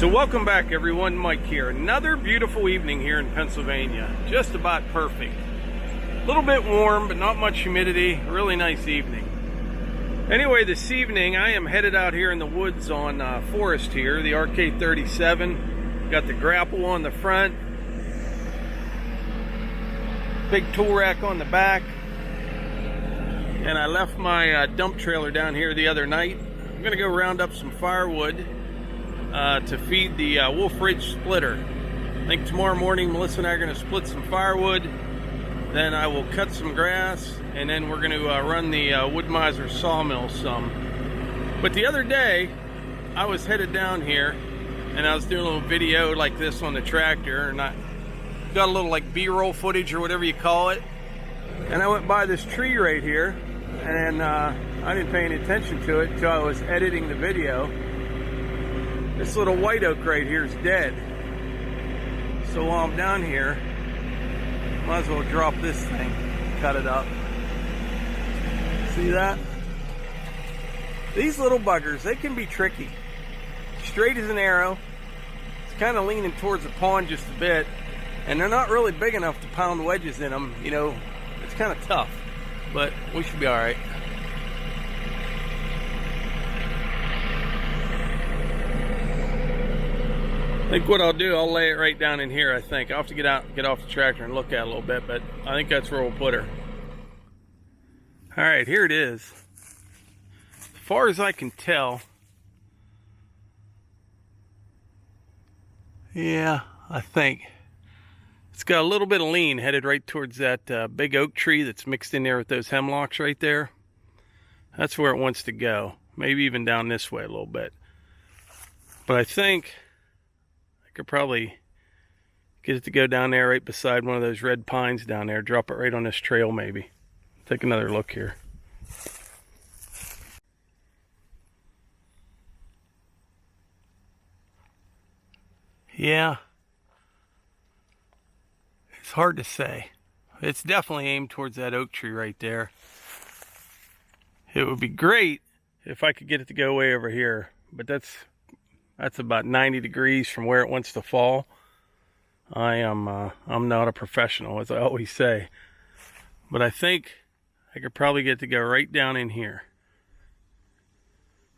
So welcome back everyone, Mike here. Another beautiful evening here in Pennsylvania. Just about perfect. A little bit warm, but not much humidity. Really nice evening. Anyway, this evening I am headed out here in the woods on Forest here, the RK37. Got the Grapple on the front. Big tool rack on the back. And I left my dump trailer down here the other night. I'm going to go round up some firewood to feed the Wolfe Ridge splitter. I think tomorrow morning Melissa and I are going to split some firewood, then I will cut some grass, and then we're going to run the Wood-Mizer sawmill some. But the other day I was headed down here and I was doing a little video like this on the tractor, and I got a little like B-roll footage or whatever you call it, and I went by this tree right here, and I didn't pay any attention to it until I was editing the video. This little white oak right here is dead. So while I'm down here, might as well drop this thing, cut it up. See that? These little buggers, they can be tricky. Straight as an arrow. It's kind of leaning towards the pond just a bit, and they're not really big enough to pound wedges in them. You know, it's kind of tough, but we should be all right. I think what I'll do, I'll lay it right down in here. I think I'll have to get off the tractor and look at it a little bit, but I think that's where we'll put her. All right, here it is. As far as I can tell, yeah, I think it's got a little bit of lean headed right towards that big oak tree that's mixed in there with those hemlocks right there. That's where it wants to go. Maybe even down this way a little bit. But I think I could probably get it to go down there right beside one of those red pines down there. Drop it right on this trail maybe. Take another look here. Yeah. It's hard to say. It's definitely aimed towards that oak tree right there. It would be great if I could get it to go way over here, but that's about 90 degrees from where it wants to fall. I'm not a professional, as I always say, but I think I could probably get it to go right down in here,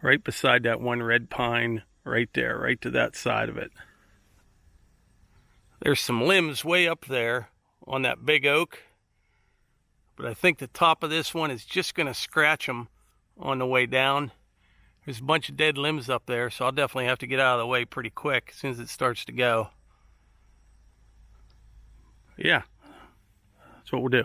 right beside that one red pine right there, right to that side of it. There's some limbs way up there on that big oak, but I think the top of this one is just going to scratch them on the way down. There's a bunch of dead limbs up there, so I'll definitely have to get out of the way pretty quick as soon as it starts to go. Yeah, that's what we'll do.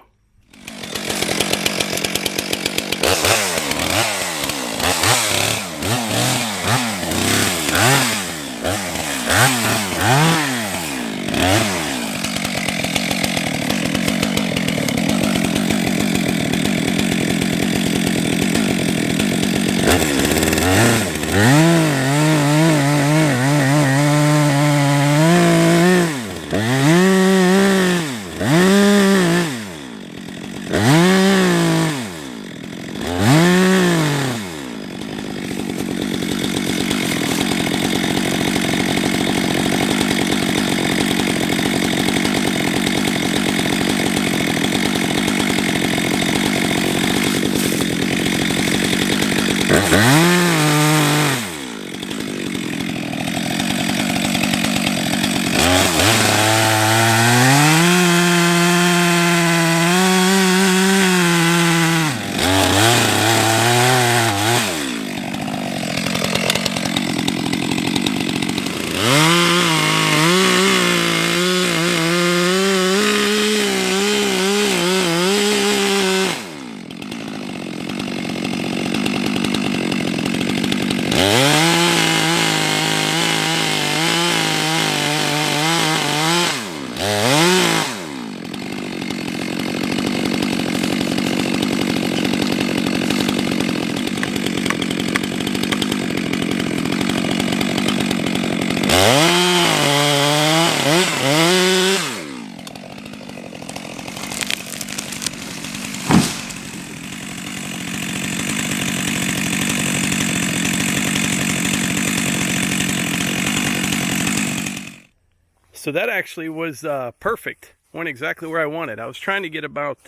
So that actually was perfect. Went exactly where I wanted. I was trying to get about,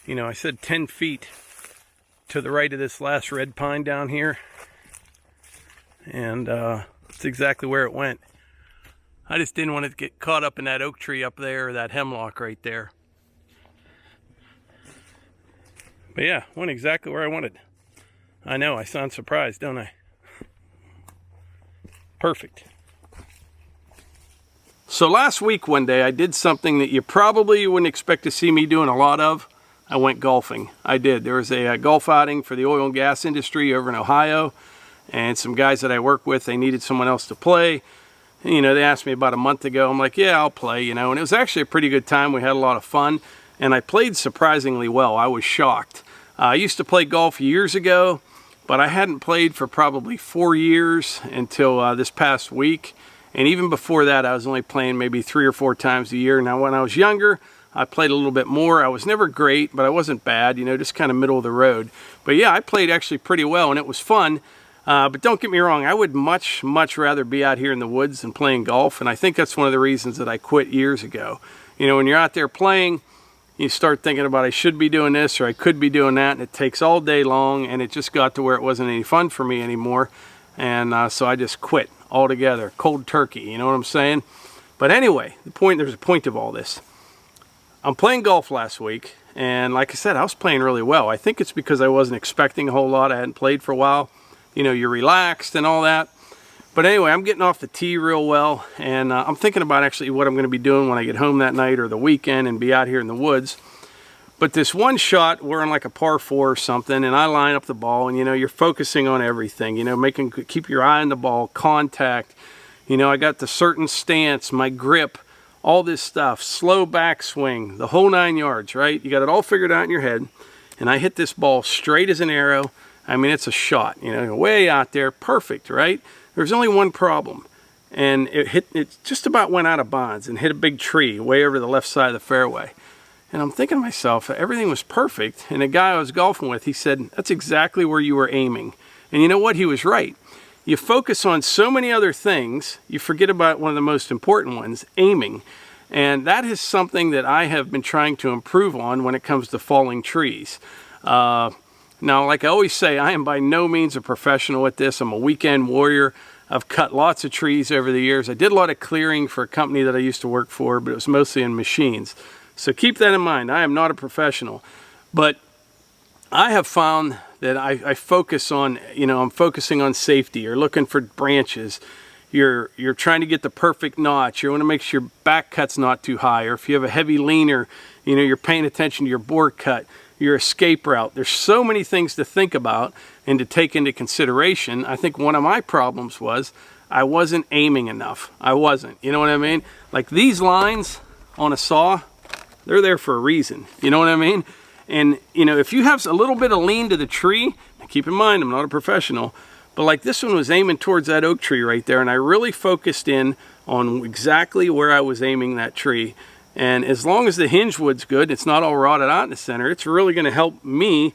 you know, I said 10 feet to the right of this last red pine down here. And that's exactly where it went. I just didn't want it to get caught up in that oak tree up there, or that hemlock right there. But yeah, went exactly where I wanted. I know, I sound surprised, don't I? Perfect. So last week one day I did something that you probably wouldn't expect to see me doing a lot of. I went golfing. I did. There was a golf outing for the oil and gas industry over in Ohio, and some guys that I work with, they needed someone else to play. And, you know, they asked me about a month ago. I'm like, yeah, I'll play, you know. And it was actually a pretty good time. We had a lot of fun, and I played surprisingly well. I was shocked. I used to play golf years ago, but I hadn't played for probably 4 years until this past week. And even before that, I was only playing maybe 3 or 4 times a year. Now, when I was younger, I played a little bit more. I was never great, but I wasn't bad, you know, just kind of middle of the road. But yeah, I played actually pretty well, and it was fun. But don't get me wrong, I would much rather be out here in the woods than playing golf. And I think that's one of the reasons that I quit years ago. You know, when you're out there playing, you start thinking about, I should be doing this or I could be doing that. And it takes all day long, and it just got to where it wasn't any fun for me anymore. And so I just quit altogether, cold turkey, you know what I'm saying? But anyway, there's a point of all this. I'm playing golf last week, and like I said, I was playing really well. I think it's because I wasn't expecting a whole lot. I hadn't played for a while. You know, you're relaxed and all that. But anyway, I'm getting off the tee real well, and I'm thinking about actually what I'm going to be doing when I get home that night or the weekend and be out here in the woods. But this one shot, we're on like a par 4 or something, and I line up the ball, and you know, you're focusing on everything, you know, keep your eye on the ball, contact. You know, I got the certain stance, my grip, all this stuff, slow backswing, the whole 9 yards, right? You got it all figured out in your head. And I hit this ball straight as an arrow. I mean, it's a shot, you know, way out there, perfect, right? There's only one problem, and it just about went out of bounds and hit a big tree way over the left side of the fairway. And I'm thinking to myself, everything was perfect. And the guy I was golfing with, he said, that's exactly where you were aiming. And you know what? He was right. You focus on so many other things, you forget about one of the most important ones, aiming. And that is something that I have been trying to improve on when it comes to falling trees. Now, like I always say, I am by no means a professional at this. I'm a weekend warrior. I've cut lots of trees over the years. I did a lot of clearing for a company that I used to work for, but it was mostly in machines. So keep that in mind. I am not a professional. But I have found that I focus on, you know, I'm focusing on safety. You're looking for branches. You're trying to get the perfect notch. You want to make sure your back cut's not too high. Or if you have a heavy leaner, you know, you're paying attention to your bore cut, your escape route. There's so many things to think about and to take into consideration. I think one of my problems was I wasn't aiming enough. I wasn't. You know what I mean? Like these lines on a saw, they're there for a reason. You know what I mean? And, you know, if you have a little bit of lean to the tree, keep in mind, I'm not a professional, but like this one was aiming towards that oak tree right there, and I really focused in on exactly where I was aiming that tree. And as long as the hinge wood's good, it's not all rotted out in the center, it's really going to help me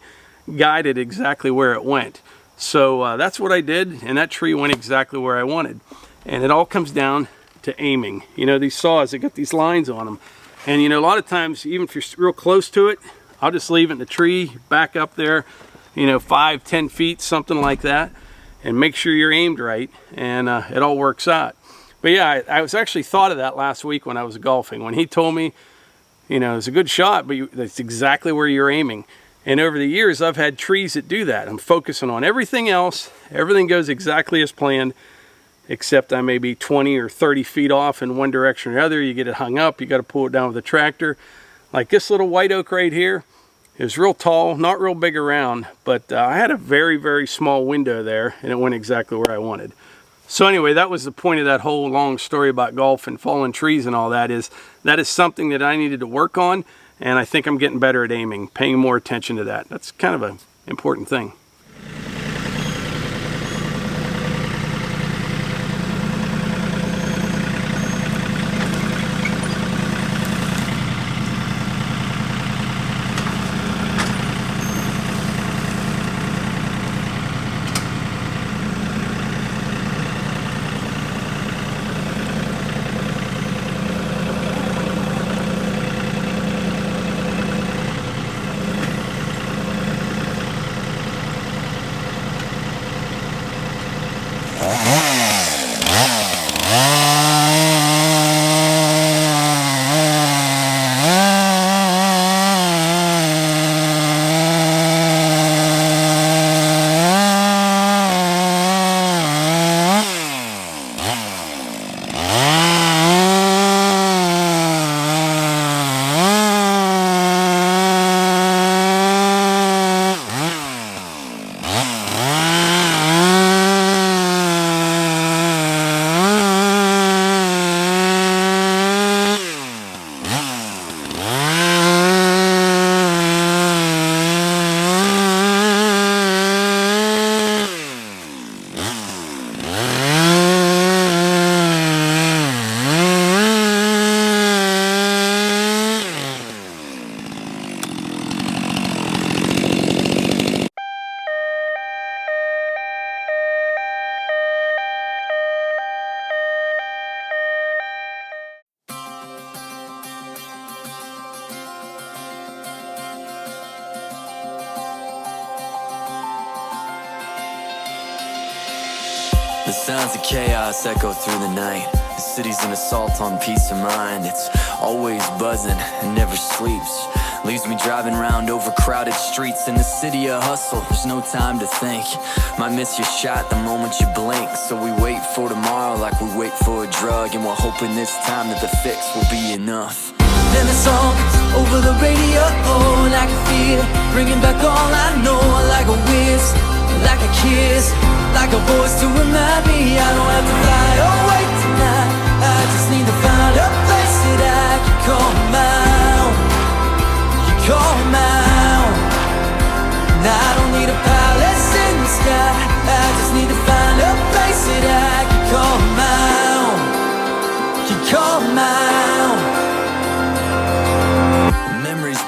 guide it exactly where it went. So that's what I did, and that tree went exactly where I wanted. And it all comes down to aiming. You know, these saws, they got these lines on them. And, you know, a lot of times, even if you're real close to it, I'll just leave it in the tree, back up there, you know, 5-10 feet, something like that, and make sure you're aimed right, and it all works out. But yeah, I was actually thought of that last week when I was golfing, when he told me, you know, it's a good shot, but that's exactly where you're aiming. And over the years, I've had trees that do that. I'm focusing on everything else. Everything goes exactly as planned, except I may be 20 or 30 feet off in one direction or the other. You get it hung up, you got to pull it down with a tractor. Like this little white oak right here, it was real tall, not real big around, but I had a very small window there, and it went exactly where I wanted. So anyway, that was the point of that whole long story about golf and falling trees and all that is something that I needed to work on, and I think I'm getting better at aiming, paying more attention to that. That's kind of an important thing. sounds of chaos echo through the night. The city's an assault on peace of mind. It's always buzzing and never sleeps. Leaves me driving round overcrowded streets in the city of hustle. There's no time to think. Might miss your shot the moment you blink. So we wait for tomorrow like we wait for a drug. And we're hoping this time that the fix will be enough. Then the song over the radio, oh, and I can feel it, bringing back all I know. Like a whiz, like a kiss, like a voice to remind me I don't have to fly away tonight. I just need to find a place that I can call my own. You call my own. And I don't need a palace in the sky. I just need to find a place that I can call my own. You call my own.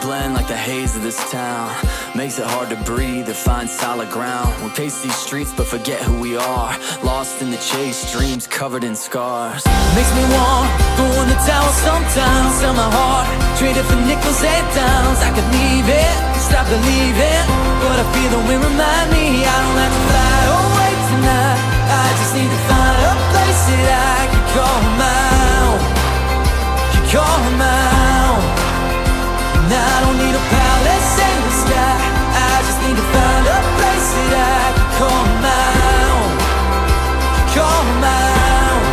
Blend like the haze of this town. Makes it hard to breathe or find solid ground. We pace these streets but forget who we are. Lost in the chase, dreams covered in scars. Makes me want go in the tower sometimes. Sell my heart, trade it for nickels and dimes. I could leave it, stop believing, but I feel the wind remind me I don't have to fly away tonight. I just need to find a place that I can call my own. You call my own. And I don't need a palace in the sky. I just need to find a place that I can call my own. Call my own.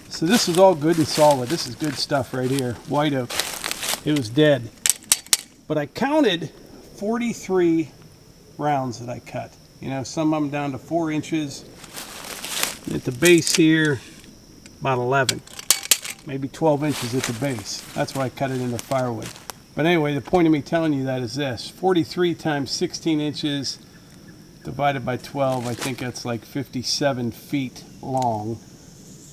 So this was all good and solid. This is good stuff right here. White oak. It was dead. But I counted 43 rounds that I cut. You know, some of them down to 4 inches. At the base here, about 11. Maybe 12 inches at the base. That's why I cut it into firewood. But anyway, the point of me telling you that is this. 43 times 16 inches divided by 12, I think that's like 57 feet long.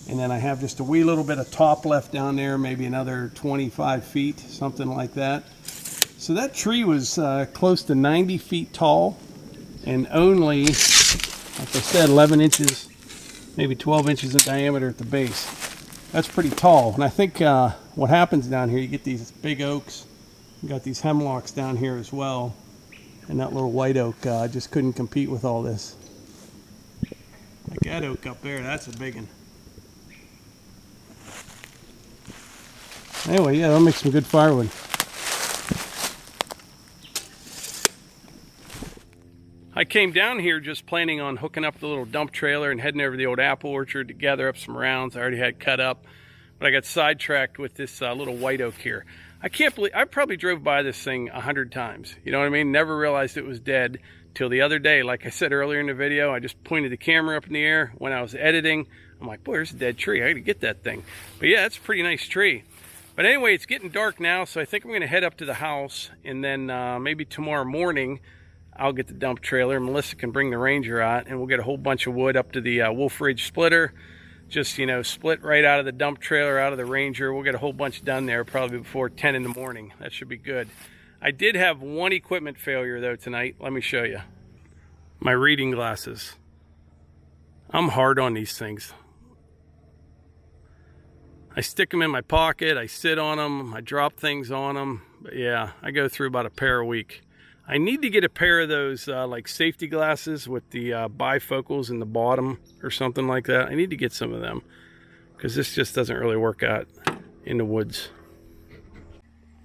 And then I have just a wee little bit of top left down there, maybe another 25 feet, something like that. So that tree was close to 90 feet tall and only, like I said, 11 inches maybe 12 inches in diameter at the base. That's pretty tall. And I think what happens down here, you get these big oaks. You got these hemlocks down here as well. And that little white oak just couldn't compete with all this. Like that oak up there, that's a big one. Anyway, yeah, that'll make some good firewood. I came down here just planning on hooking up the little dump trailer and heading over to the old apple orchard to gather up some rounds I already had cut up. But I got sidetracked with this little white oak here. I can't believe, I probably drove by this thing 100 times. You know what I mean? Never realized it was dead till the other day. Like I said earlier in the video, I just pointed the camera up in the air when I was editing. I'm like, boy, there's a dead tree. I gotta get that thing. But yeah, it's a pretty nice tree. But anyway, it's getting dark now, so I think I'm gonna head up to the house, and then maybe tomorrow morning, I'll get the dump trailer. Melissa can bring the Ranger out, and we'll get a whole bunch of wood up to the Wolfe Ridge splitter. Just, you know, split right out of the dump trailer, out of the Ranger. We'll get a whole bunch done there probably before 10 in the morning. That should be good. I did have one equipment failure though tonight. Let me show you. My reading glasses. I'm hard on these things. I stick them in my pocket. I sit on them. I drop things on them. But yeah, I go through about a pair a week. I need to get a pair of those like safety glasses with the bifocals in the bottom or something like that. I need to get some of them because this just doesn't really work out in the woods.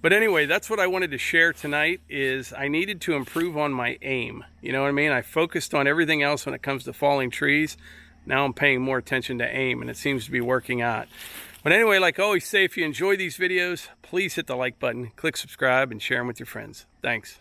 But anyway, that's what I wanted to share tonight is I needed to improve on my aim. You know what I mean? I focused on everything else when it comes to falling trees. Now I'm paying more attention to aim, and it seems to be working out. But anyway, like I always say, if you enjoy these videos, please hit the like button, click subscribe, and share them with your friends. Thanks.